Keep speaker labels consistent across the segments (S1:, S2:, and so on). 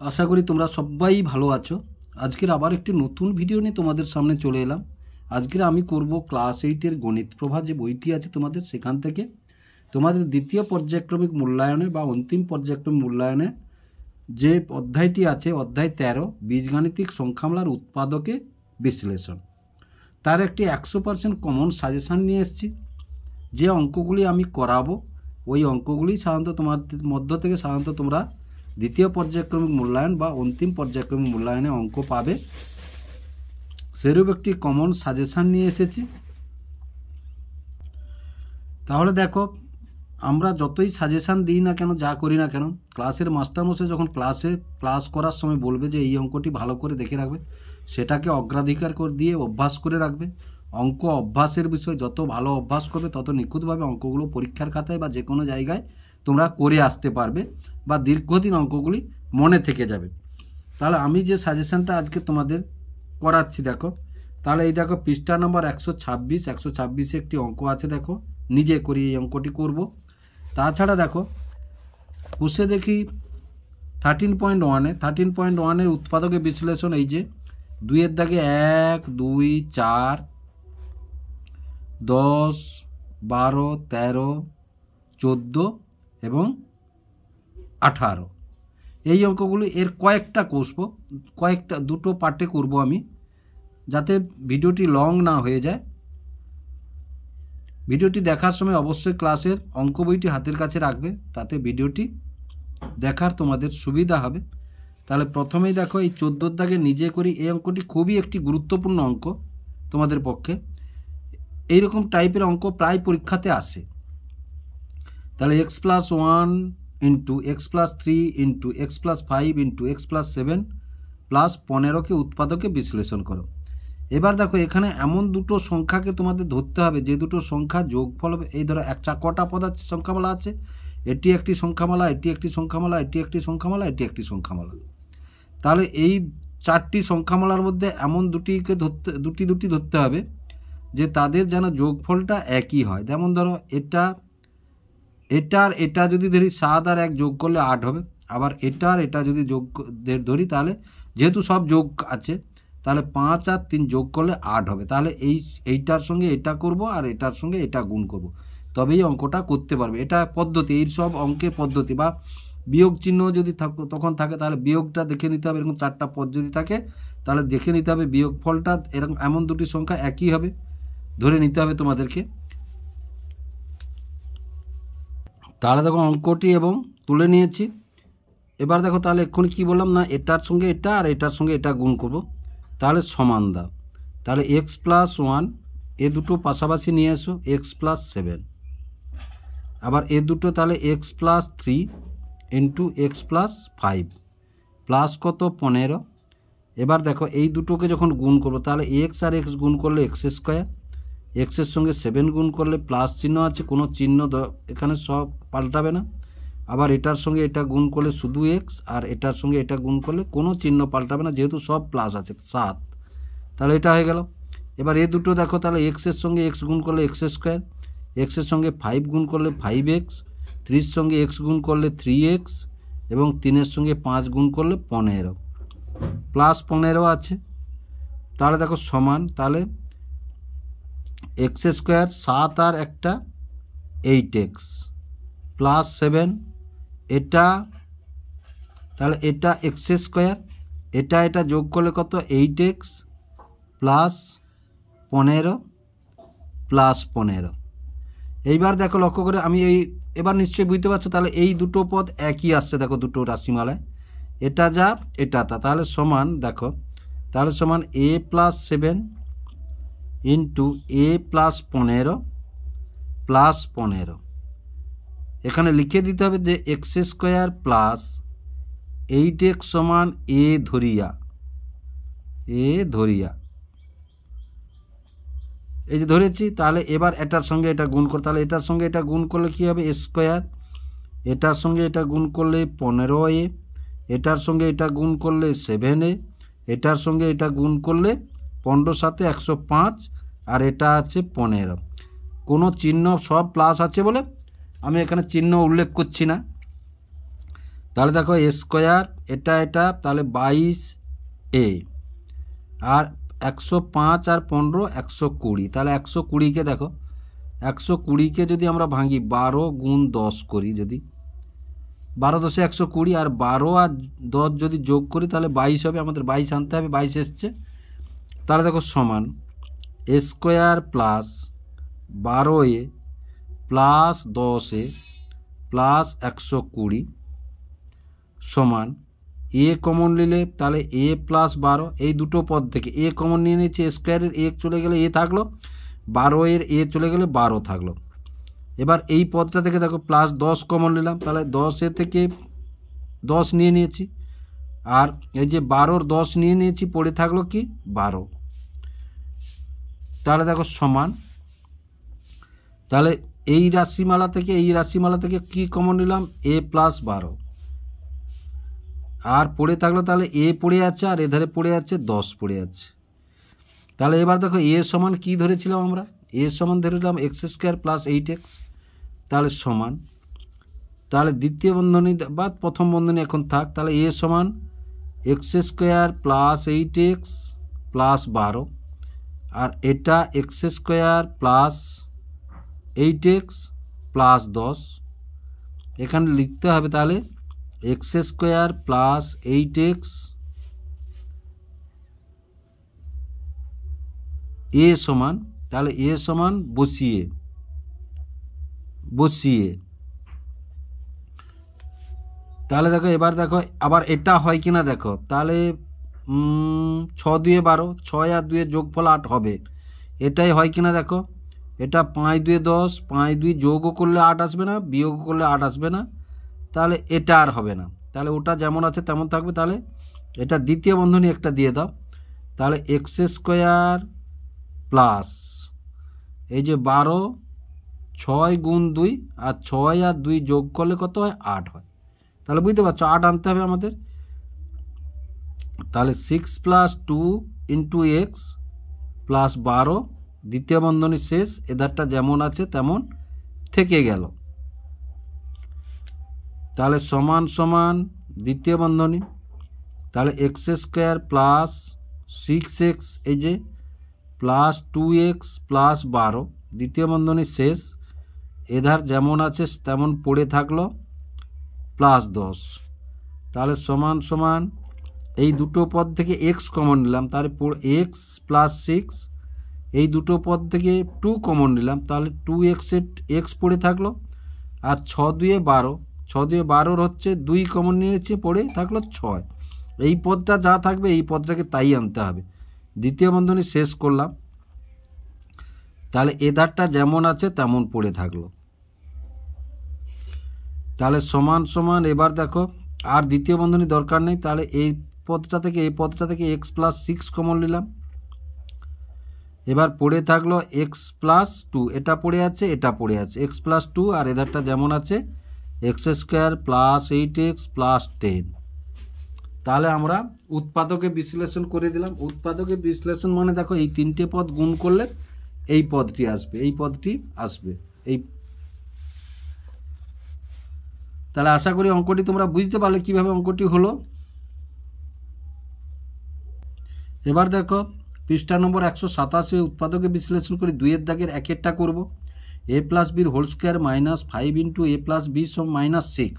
S1: आशा करी তোমরা সবাই ভালো আছো। আজকের আবার একটি নতুন ভিডিও নিয়ে তোমাদের সামনে চলে এলাম। আজকের আমি করব ক্লাস 8 এর গণিত প্রভা যে বইটি আছে তোমাদের, সেখান থেকে তোমাদের দ্বিতীয় পর্যায়ক্রমিক মূল্যায়নে বা অন্তিম পর্যায়ক্রমিক মূল্যায়নে যে অধ্যায়টি আছে, অধ্যায় 13 বীজগাণিতিক সংখ্যামালার উৎপাদকে বিশ্লেষণ, তার একটি 100% কমন সাজেশন নিয়ে এসেছি। যে অঙ্কগুলি আমি করাবো ওই অঙ্কগুলি সাধারণত তোমাদের মধ্য থেকে সাধারণত তোমরা দ্বিতীয় পর্যায়ক্রমিক মূল্যায়ন বা অন্তিম পর্যায়ক্রমিক মূল্যায়নে অঙ্ক পাবে। সেরূপ একটি কমন সাজেশন নিয়ে এসেছি। তাহলে দেখো, আমরা যতই সাজেশন দিই না কেন, যা করি না কেন, ক্লাসের মাস্টারমশাই যখন ক্লাস করার সময় বলবে যে এই অঙ্কটি ভালো করে দেখে রাখবে, সেটাকে অগ্রাধিকার করে দিয়ে অভ্যাস করে রাখবে। অঙ্ক অভ্যাসের বিষয়, যত ভালো অভ্যাস করবে তত নিখুঁতভাবে অঙ্কগুলো পরীক্ষার খাতায় বা যে কোনো জায়গায় তোমরা করে আসতে পারবে বা দীর্ঘদিন অঙ্কগুলি মনে থেকে যাবে। তাহলে আমি যে সাজেশনটা আজকে তোমাদের করাচ্ছি, দেখো তাহলে এই দেখো পৃষ্ঠা নম্বর 126 একটি অঙ্ক আছে। দেখো নিজে করি এই অঙ্কটি করব। তাছাড়া দেখো পুষে দেখি 13.1 উৎপাদকের বিশ্লেষণ। এই যে 2 দাগে 1, 2, 4, 10, 12, 13, 14 এবং 18 এই অঙ্কগুলি এর কয়েকটা দুটো পার্টে করব আমি, যাতে ভিডিওটি লং না হয়ে যায়। ভিডিওটি দেখার সময় অবশ্যই ক্লাসের অঙ্ক বইটি হাতের কাছে রাখবে, তাতে ভিডিওটি দেখার তোমাদের সুবিধা হবে। তাহলে প্রথমেই দেখো এই 14 দাগে নিজে করি এই অঙ্কটি খুবই একটি গুরুত্বপূর্ণ অঙ্ক তোমাদের পক্ষে। এইরকম টাইপের অঙ্ক প্রায় পরীক্ষাতে আসে। তাহলে x+1 into x+3 into x+5 into x+7 plus 15কে উৎপাদকে বিশ্লেষণ করো। এবার দেখো এখানে এমন দুটো সংখ্যাকে তোমাদের ধরতে হবে যে দুটো সংখ্যা যোগফল হবে। এই ধরো একটা কটা পদ আছে, সংখ্যামালা আছে, এটি একটি সংখ্যামালা, এটি একটি সংখ্যামালা, এটি একটি সংখ্যামালা, এটি একটি সংখ্যামালা। তাহলে এই চারটি সংখ্যামালার মধ্যে এমন দুটি ধরতে হবে যে তাদের যেন যোগফলটা একই হয়। যেমন ধরো এটা যদি ধরি 7 আর 1 যোগ করলে 8 হবে। আবার এটা যদি যোগ ধরি, তাহলে যেহেতু সব যোগ আছে, তাহলে 5 আর 3 যোগ করলে 8 হবে। তাহলে এইটার সঙ্গে এটা করব আর এটার সঙ্গে এটা গুণ করব, তবেই অঙ্কটা করতে পারবে। এটা পদ্ধতি, এই সব অঙ্কের পদ্ধতি। বা বিয়োগ চিহ্ন যদি তখন থাকে, তাহলে বিয়োগটা দেখে নিতে হবে। এরকম 4টা পদ যদি থাকে, তাহলে দেখে নিতে হবে বিয়োগফলটা এরকম এমন দুটি সংখ্যা একই হবে ধরে নিতে হবে তোমাদেরকে। তাহলে দেখো অঙ্কটি এবং তুলে নিয়েছি। এবার দেখো তাহলে এক্ষুনি কী বললাম না, এটার সঙ্গে এটা আর এটার সঙ্গে এটা গুণ করব, তাহলে সমান দাও। তাহলে x+1 এ দুটো পাশাপাশি নিয়ে এসো, x+7। আবার এ দুটো তাহলে x+3 ইন্টু x+5 প্লাস কত 15। এবার দেখো এই দুটোকে যখন গুণ করবো, তাহলে x আর x গুণ করলে x², এক্সের সঙ্গে 7 গুণ করলে প্লাস চিহ্ন আছে, কোনো চিহ্ন এখানে সব পাল্টাবে না। আবার এটার সঙ্গে এটা গুণ করলে শুধু x, আর এটার সঙ্গে এটা গুণ করলে কোনো চিহ্ন পাল্টাবে না, যেহেতু সব প্লাস আছে 7। তাহলে এটা হয়ে গেল। এবার এ দুটো দেখো, তাহলে এক্সের সঙ্গে x গুণ করলে x², এক্সের সঙ্গে 5 গুণ করলে 5x, 3 সঙ্গে x গুণ করলে 3x এবং 3-এর সঙ্গে 5 গুণ করলে 15 প্লাস 15 আছে। তাহলে দেখো সমান, তাহলে x² 7 আর একটা 8x প্লাস 7 এটা, তাহলে এটা x² এটা যোগ করলে কত 8x প্লাস 15 প্লাস 15। এইবার দেখো লক্ষ্য করে আমি এবার নিশ্চয়ই বুঝতে পারছো, তাহলে এই দুটো পদ একই আসছে। দেখো দুটো রাশিমালায় এটা যা এটা তা, তাহলে সমান দেখো, তাহলে সমান a+7 ইন্টু a+15 প্লাস 15। এখানে লিখে দিতে হবে যে x² প্লাস 8x সমান a ধরিয়া এই যে ধরেছি। তাহলে এবার এটার সঙ্গে এটা গুণ করতে, তাহলে এটার সঙ্গে এটা গুণ করলে কী হবে a², এটার সঙ্গে এটা গুণ করলে 15a, এটার সঙ্গে এটা গুণ করলে 7a, এটার সঙ্গে এটা গুণ করলে 15 সাথে 105, আর এটা আছে 15। কোনো চিহ্ন সব প্লাস আছে বলে আমি এখানে চিহ্ন উল্লেখ করছি না। তাহলে দেখো এ স্কোয়ার এটা এটা তাহলে 22a আর 105 আর 15 120, তাহলে 120কে দেখো 120কে যদি আমরা ভাঙি 12 গুণ 10 করি, যদি 12 10 120 আর 12 আর 10 যদি যোগ করি তাহলে 22 হবে, আমাদের 22 আনতে হবে, 22 এসছে। তাহলে দেখো সমান a square plus 12a plus 10a plus 120 সমান এ কমন নিলে তাহলে এ প্লাস 12, এই দুটো পদ থেকে এ কমন নিয়ে নিচ্ছে, স্কোয়ারের এ চলে গেলে এ থাকলো, 12 এর এ চলে গেলে 12 থাকলো। এবার এই পদটা থেকে দেখো প্লাস 10 কমন নিলাম, তাহলে 10 থেকে 10 নিয়ে নিয়েছি, আর এই যে 12-র 10 নিয়ে নিয়েছি, পড়ে থাকলো কি 12। তাহলে দেখো সমান, তাহলে এই রাশিমালা থেকে কি কমন নিলাম এ প্লাস 12, আর পড়ে থাকলো তাহলে এ পড়ে আছে আর এধারে পড়ে আছে 10 পড়ে আছে। তাহলে এবার দেখো এ সমান কি ধরেছিলাম আমরা, এ সমান ধরেছিলাম এক্স স্কোয়ার প্লাস 8x, তাহলে সমান, তাহলে দ্বিতীয় বন্ধনী বা প্রথম বন্ধনী এখন থাক, তাহলে এ সমান x square plus 8x plus 12, আর এটা x square plus 8x plus 10, এখানে লিখতে হবে তাহলে এক্স স্কোয়ার প্লাস 8x এ সমান, তাহলে এ সমান বসিয়ে তাহলে দেখো এবার দেখো আবার এটা হয় কিনা দেখো, তাহলে 6 2 12, 6 আর 2 যোগফল 8 হবে, এটাই হয় কিনা দেখো, এটা 5 2 10, 5 2 যোগও করলে 8 আসবে না, বিয়োগও করলে 8 আসবে না, তাহলে এটা আর হবে না, তাহলে ওটা যেমন আছে তেমন থাকবে। তাহলে এটা দ্বিতীয় বন্ধনী একটা দিয়ে দাও, তাহলে এক্স স্কোয়ার প্লাস এই যে 12, 6 গুণ 2, আর 6 আর 2 যোগ করলে কত হয় 8 হয়, তাহলে বুঝতে পারছো 8 আনতে হবে আমাদের। তাহলে 6 প্লাস 2 ইন্টু এক্স প্লাস 12, দ্বিতীয় বন্ধনী শেষ, এধারটা যেমন আছে তেমন থেকে গেল। তাহলে সমান সমান দ্বিতীয় বন্ধনী, তাহলে এক্স স্কোয়ার প্লাস 6x এই যে প্লাস 2x প্লাস 12, দ্বিতীয় বন্ধনী শেষ, এধার যেমন আছে তেমন পড়ে থাকলো প্লাস 10, তাহলে সমান সমান এই দুটো পদ থেকে x কমন নিলাম, তাহলে x প্লাস 6, এই দুটো পদ থেকে 2 কমন নিলাম, তাহলে 2x x পড়ে থাকলো, আর 6 2 12, 6 2 12 হচ্ছে 2 কমন নিয়েছে, পড়ে থাকলো 6, এই পদটা যা থাকবে এই পদটাকে তাই আনতে হবে। দ্বিতীয় বন্ধনী শেষ করলাম, তাহলে এধারটা যেমন আছে তেমন পড়ে থাকলো, তাহলে সমান সমান এবার দেখো আর দ্বিতীয় বন্ধনী দরকার নেই, তাহলে এই পদটা থেকে এক্স প্লাস 6 কমন নিলাম, এবার পড়ে থাকলো এক্স প্লাস 2, এটা পড়ে আছে এটা পড়ে আছে, এক্স প্লাস 2, আর এধারটা যেমন আছে x square plus 8x plus 10। তাহলে আমরা উৎপাদকে বিশ্লেষণ করে দিলাম। উৎপাদকে বিশ্লেষণ মানে দেখো এই তিনটে পদ গুণ করলে এই পদটি আসবে, এই পদটি আসবে, এই। তাহলে আশা করি অঙ্কটি তোমরা বুঝতে পারলে কিভাবে অঙ্কটি হলো। এবার দেখো পৃষ্ঠা নম্বর 187, উৎপাদকে বিশ্লেষণ করে 2-এর দাগের 1-এরটা করব, a প্লাস বির whole square minus 5 into a plus B সম মাইনাস 6।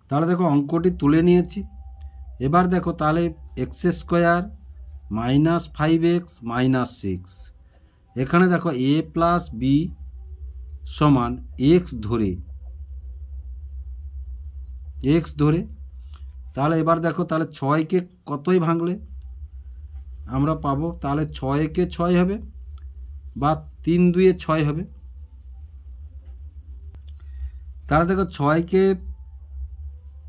S1: তাহলে দেখো অঙ্কটি তুলে নিয়েছি। এবার দেখো তাহলে x square minus 5x minus 6, এখানে দেখো a প্লাস বি সমান x ধরে, তাহলে এবার দেখো তাহলে 6কে কতই ভাঙলে আমরা পাবো, তাহলে 6কে 6 হবে বা 3 2 6 হবে, তাহলে দেখো 6কে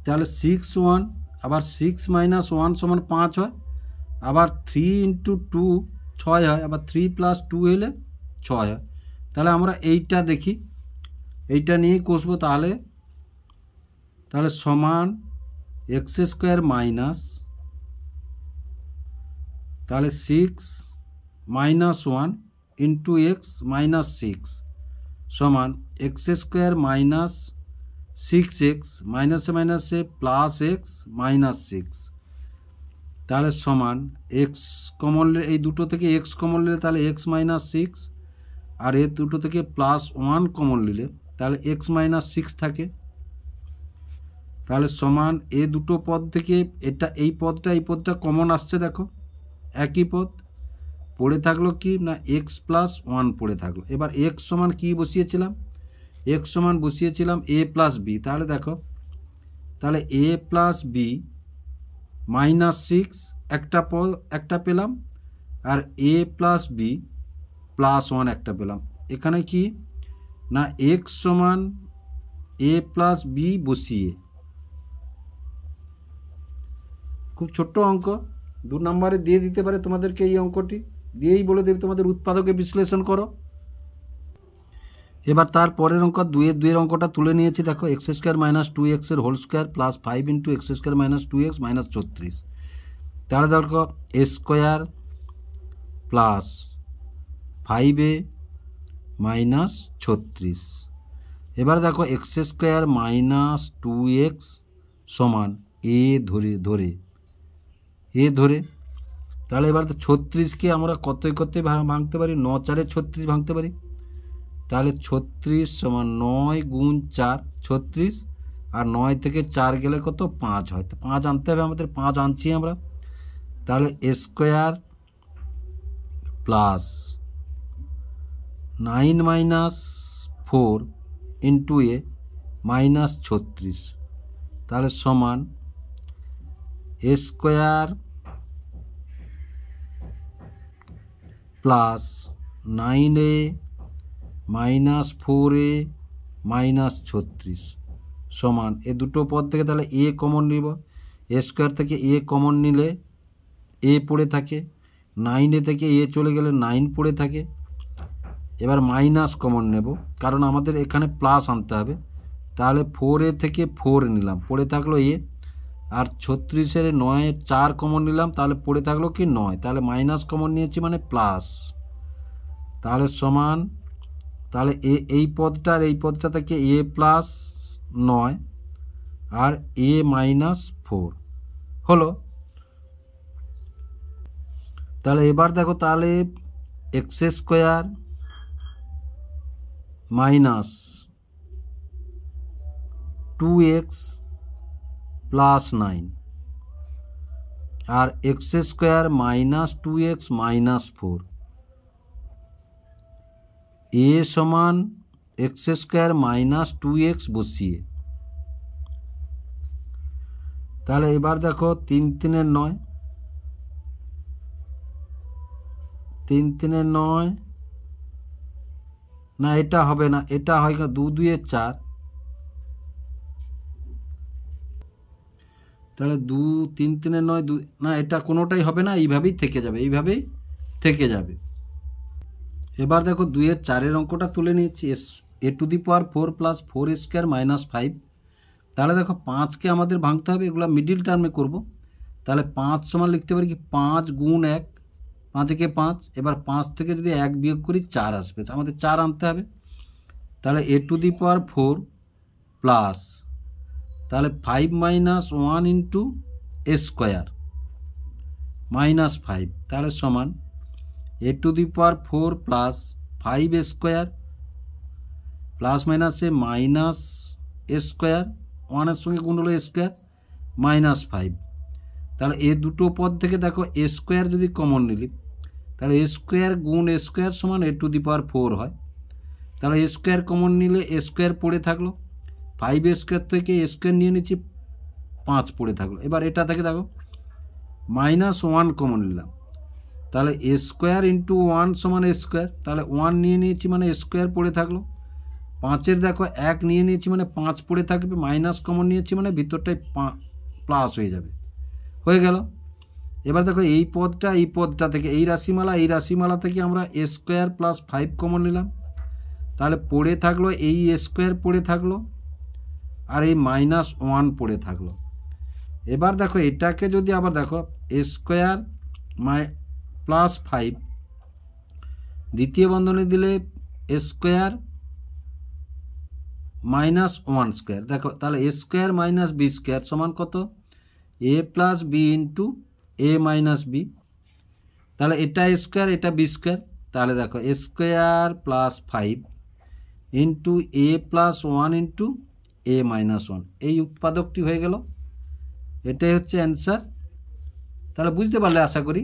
S1: তাহলে 6 1, আবার 6 মাইনাস 1 সমান 5 হয়, আবার 3 ইন্টু 2 6 হয়, আবার 3 প্লাস 2 হলে 6 হয়। তাহলে আমরা এইটা দেখি, এইটা নিয়েই কষবো, তাহলে সমান এক্স স্কোয়ার মাইনাস, তাহলে 6 মাইনাস 1 ইন্টু এক্স মাইনাস 6 সমান এক্স স্কোয়ার মাইনাস 6x মাইনাসে মাইনাসে প্লাস এক্স মাইনাস 6, তাহলে সমান এক্স কমন নিলে এই দুটো থেকে এক্স কমন নিলে তাহলে এক্স মাইনাস 6, আর এর দুটো থেকে +1 কমন নিলে তাহলে এক্স মাইনাস 6 থাকে। তাহলে সমান এ দুটো পদ থেকে এটা এই পদটা কমন আসছে, দেখো একই পদ পড়ে থাকলো কি না x+1 পড়ে থাকলো। এবার x সমান কি বসিয়েছিলাম, x সমান বসিয়েছিলাম a প্লাস বি। তাহলে দেখো তাহলে a প্লাস বি -6 একটা পেলাম, আর a প্লাস বি +1 একটা পেলাম। এখানে কি না x সমান a প্লাস বি বসিয়ে, খুব ছোট্ট অঙ্ক, 2 নম্বরে দিয়ে দিতে পারে তোমাদেরকে এই অঙ্কটি, দিয়েই বলে দেবে তোমাদের উৎপাদকে বিশ্লেষণ করো। এবার তার পরের অঙ্ক 2-এর অঙ্কটা তুলে নিয়েছি, দেখো x² - 2x এর whole square plus 5 × x² - 2x - 34। তাহলে দেখো a square plus 5a minus 36। এবার দেখো x² - 2x সমান a ধরে তাহলে এবার তো 36কে আমরা কত ভাঙতে পারি, 9 × 4 = 36 ভাঙতে পারি। তাহলে 36 সমান 9 × 4 36, আর 9 থেকে 4 গেলে কত 5 হয়, তো 5 আনতে হবে আমাদের, 5 আনছি আমরা। তাহলে a² প্লাস 9 - 4 × a মাইনাস 36, তাহলে সমান a² plus 9a minus 4a minus 36 সমান এ দুটো পদ থেকে তাহলে a কমন নিব, a² থেকে a কমন নিলে a পড়ে থাকে, 9a থেকে a চলে গেলে 9 পড়ে থাকে। এবার মাইনাস কমন নেব, কারণ আমাদের এখানে প্লাস আনতে হবে। তাহলে 4a থেকে 4 নিলাম, পড়ে থাকলো a, আর 36-এর 9-এর 4 কমন নিলাম, তাহলে পড়ে থাকলো কি 9, তাহলে মাইনাস কমন নিয়েছি মানে প্লাস। তাহলে সমান, তাহলে এই পদটা আর এই পদটা থেকে a প্লাস 9 আর a মাইনাস 4 হলো। তাহলে এবার দেখো তাহলে x² মাইনাস 2x প্লাস 9 আর x² minus 2x minus 4, a সমান x² মাইনাস 2x বসিয়ে। তাহলে এবার দেখো 3 × 3 = 9, 3 × 3 = 9, না এটা হবে না, এটা হয় 2 × 2 = 4, তাহলে 3 × 3 = 9, না এটা কোনোটাই হবে না, এইভাবেই থেকে যাবে। এবার দেখো 2-এর 4-এর অঙ্কটা তুলে নিয়েছি, a⁴ প্লাস 4a² মাইনাস 5। তাহলে দেখো 5কে আমাদের ভাঙতে হবে, এগুলো মিডিল টার্মে করব। তাহলে 5 সমান লিখতে পারি কি 5 × 1, 5 × 5। এবার 5 থেকে যদি 1 বিয়োগ করি 4 আসবে, আমাদের 4 আনতে হবে। তাহলে a⁴ প্লাস, তাহলে 5 - 1 × a² মাইনাস 5, তাহলে সমান a⁴ প্লাস 5a² প্লাস মাইনাসে মাইনাস a², 1-এর সঙ্গে গুণ হলো a² মাইনাস 5। তাহলে এই দুটো পদ থেকে দেখো a² যদি কমন নিলি, তাহলে a² গুণ a² সমান a⁴ হয়। তাহলে a² কমন নিলে a² পড়ে থাকলো, 5a² থেকে a² নিয়ে নিচ্ছি, 5 পড়ে থাকলো। এবার এটা থেকে দেখো -1 কমন নিলাম, তাহলে a² × 1 সমান a², তাহলে 1 নিয়ে নিয়েছি মানে a² পড়ে থাকলো। 5-এর দেখো 1 নিয়ে নিয়েছি মানে 5 পড়ে থাকবে, মাইনাস কমন নিয়েছি মানে ভিতরটাই প্লাস হয়ে গেল। এবার দেখো এই পদটা থেকে এই রাশিমালা থেকে আমরা a² প্লাস 5 কমন নিলাম, তাহলে পড়ে থাকলো এই a² পড়ে থাকলো, আর এই -1 পড়ে থাকলো। এবার দেখো এটাকে যদি আবার দেখো a² প্লাস 5 দ্বিতীয় বন্ধনী দিলে a² মাইনাস 1 স্কোয়ার। দেখো তাহলে এ স্কোয়ার মাইনাস বি স্কোয়ার সমান কত? এ plus B into a minus B. তাহলে এটা এ স্কোয়ার, এটা বি স্কোয়ার। তাহলে দেখো এ square plus 5 into A plus 1 into a minus 1, এই উৎপাদকটি হয়ে গেল। এটাই হচ্ছে অ্যান্সার। তাহলে বুঝতে পারলে আশা করি।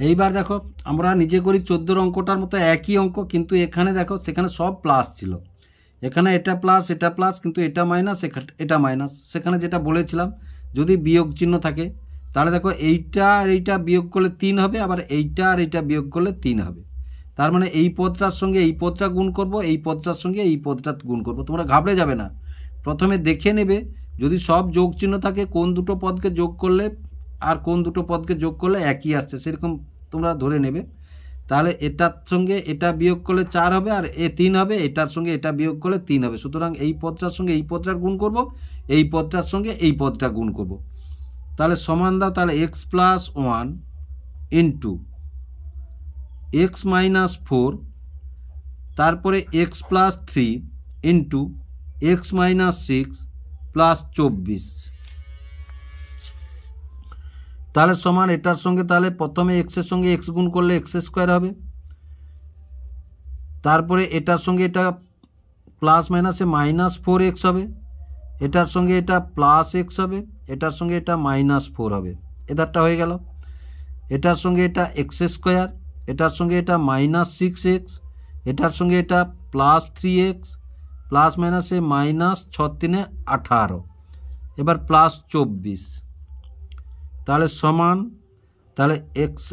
S1: এইবার দেখো আমরা নিজে করি 14 অঙ্কটার মতো একই অঙ্ক, কিন্তু এখানে দেখো সেখানে সব প্লাস ছিল, এখানে এটা প্লাস এটা প্লাস, কিন্তু এটা মাইনাস এটা মাইনাস। সেখানে যেটা বলেছিলাম যদি বিয়োগ চিহ্ন থাকে তাহলে দেখো এইটা আর এইটা বিয়োগ করলে 3 হবে, আবার এইটা আর এইটা বিয়োগ করলে 3 হবে। তার মানে এই পদটার সঙ্গে এই পদটা গুণ করব, এই পদটার সঙ্গে এই পদটা গুণ করব। তোমরা ঘাবড়ে যাবে না, প্রথমে দেখে নেবে যদি সব যোগ চিহ্ন থাকে কোন দুটো পদকে যোগ করলে আর কোন দুটো পদকে যোগ করলে একই আসছে, সেরকম তোমরা ধরে নেবে। তাহলে এটার সঙ্গে এটা বিয়োগ করলে 4 হবে, আর 3 হবে, এটার সঙ্গে এটা বিয়োগ করলে 3 হবে। সুতরাং এই পদটার সঙ্গে এই পদটার গুণ করব, এই পদটার সঙ্গে এই পদটা গুণ করব। তাহলে সমান দাও, তাহলে x plus 1 into x minus 4, তারপরে x plus 3 into x minus 6 plus 24। তাহলে সমান এটার সঙ্গে, তাহলে প্রথমে এক্সের সঙ্গে এক্স গুণ করলে এক্স স্কোয়ার হবে, তারপরে এটার সঙ্গে এটা প্লাস মাইনাসে মাইনাস 4x হবে, এটার সঙ্গে এটা প্লাস এক্স হবে, এটার সঙ্গে এটা মাইনাস 4 হবে। এদারটা হয়ে গেল। এটার সঙ্গে এটা এক্স স্কোয়ার, এটার সঙ্গে এটা মাইনাস 6x, এটার সঙ্গে এটা প্লাস 3x, প্লাস মাইনাসে মাইনাস 6 3 18, এবার প্লাস 24। তাহলে সমান, তাহলে এক্স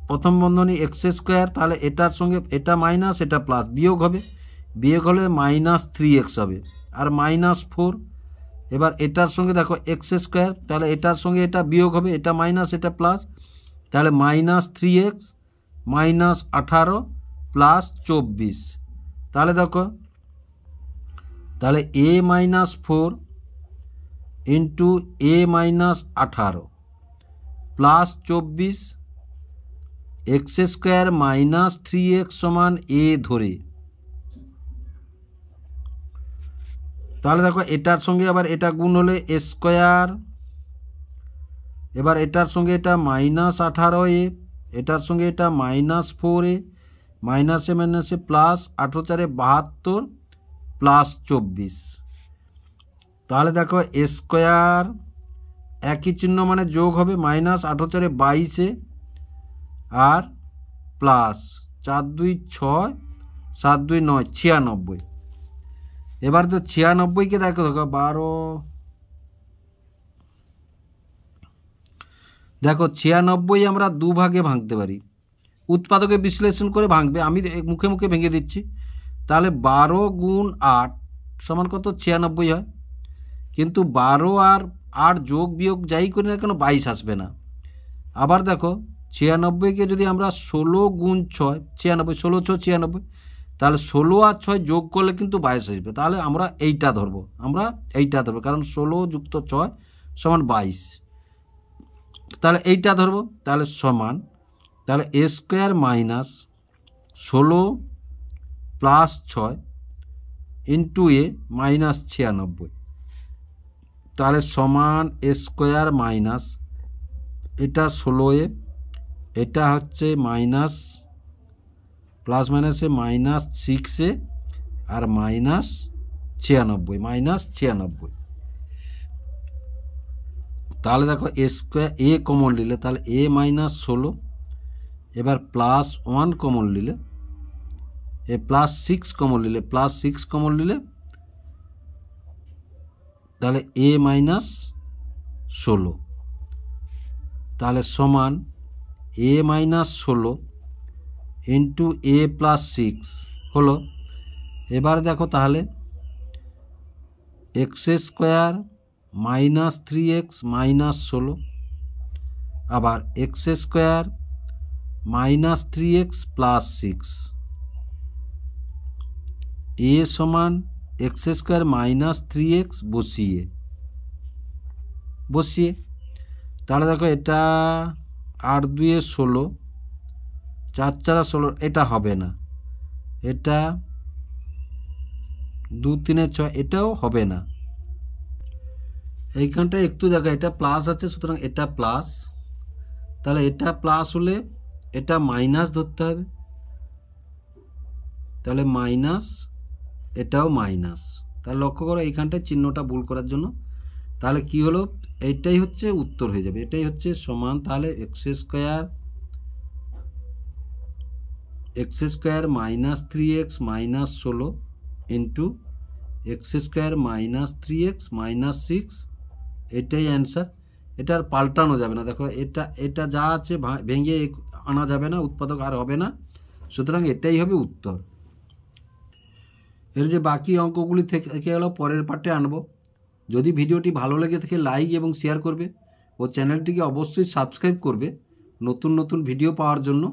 S1: প্রথম বন্ধনী এক্স স্কোয়ার, তাহলে এটার সঙ্গে এটা মাইনাস এটা প্লাস, বিয়োগ হবে, বিয়োগ হলে মাইনাস 3x হবে, আর মাইনাস 4। এবার এটার সঙ্গে দেখো এক্স স্কোয়ার, তাহলে এটার সঙ্গে এটা বিয়োগ হবে, এটা মাইনাস এটা প্লাস, তাহলে মাইনাস 3x মাইনাস 18 প্লাস 24। তাহলে দেখো তাহলে a minus 4 into a minus 18 plus 24, x square minus 3x সমান এ ধরে। তাহলে দেখো এটার সঙ্গে আবার এটা গুণ হলে এ স্কোয়ার, এবার এটার সঙ্গে এটা মাইনাস 18a, এটার সঙ্গে এটা মাইনাস 4a, মাইনাসে মাইনাসে প্লাস 18 4 72 প্লাস 24। তাহলে দেখো এ স্কোয়ার একই চিহ্ন মানে যোগ হবে, মাইনাস 18 4 22 আর প্লাস 4 2 6 7 2 9 96। এবার তো 96কে দেখো 12, দেখো 96 আমরা 2 ভাগে ভাঙতে পারি, উৎপাদকে বিশ্লেষণ করে ভাঙবে, আমি মুখে মুখে ভেঙে দিচ্ছি। তাহলে 12 গুণ 8 সমান কত? 96 হয়, কিন্তু 12 আর 8 যোগ বিয়োগ যাই করি না কেন 22 আসবে না। আবার দেখো 96কে যদি আমরা 16 গুণ 6, 96, 16 6 96, তাহলে 16 আর 6 যোগ করলে কিন্তু 22 আসবে। তাহলে আমরা এইটা ধরবো, কারণ 16 যুক্ত 6 সমান 22। তাহলে এইটা ধরবো, তাহলে সমান, তাহলে এ square minus 16 plus 6 into a minus 96। তাহলে সমান এ স্কোয়ার মাইনাস এটা 16a, এটা হচ্ছে মাইনাস প্লাস মাইনাসে মাইনাস 6a আর মাইনাস 96। তাহলে দেখো এ স্কোয়ার এ কমন নিলে, তাহলে এ মাইনাস 16, এবার প্লাস 1 কমন নিলে, এ প্লাস 6 কমন নিলে, তাহলে এ মাইনাস 16। তাহলে সমান এ মাইনাস 16 ইন্টু এ প্লাস 6 হলো। এবার দেখো তাহলে x square minus 3x minus 16, আবার x square minus 3x plus 6, এ সমান এক্স স্কোয়ার মাইনাস 3x বসিয়ে তাহলে দেখো এটা 8 2 16, 4 4 16, এটা হবে না, এটা 2 3 6 এটাও হবে না। এইখানটা একটু দেখা, এটা প্লাস আছে, সুতরাং এটা প্লাস, তাহলে এটা প্লাস হলে এটা মাইনাস ধরতে হবে, তাহলে মাইনাস, এটাও মাইনাস। তাহলে লক্ষ্য করো এইখানটায় চিহ্নটা ভুল করার জন্য, তাহলে কি হলো, এইটাই হচ্ছে উত্তর হয়ে যাবে, এটাই হচ্ছে সমান। তাহলে x square minus 3x minus 16 into x square minus 3x minus 6, এটাই অ্যান্সার। এটা আর পাল্টানো যাবে না। দেখো এটা যা আছে ভেঙে আনা যাবে না, উৎপাদক আর হবে না, সুতরাং এটাই হবে উত্তর। এর যে বাকি অঙ্কগুলি থেকে গেল পরের পার্টে আনবো। যদি ভিডিওটি ভালো লেগে থাকে লাইক এবং শেয়ার করবে ও চ্যানেলটিকে অবশ্যই সাবস্ক্রাইব করবে নতুন নতুন ভিডিও পাওয়ার জন্য।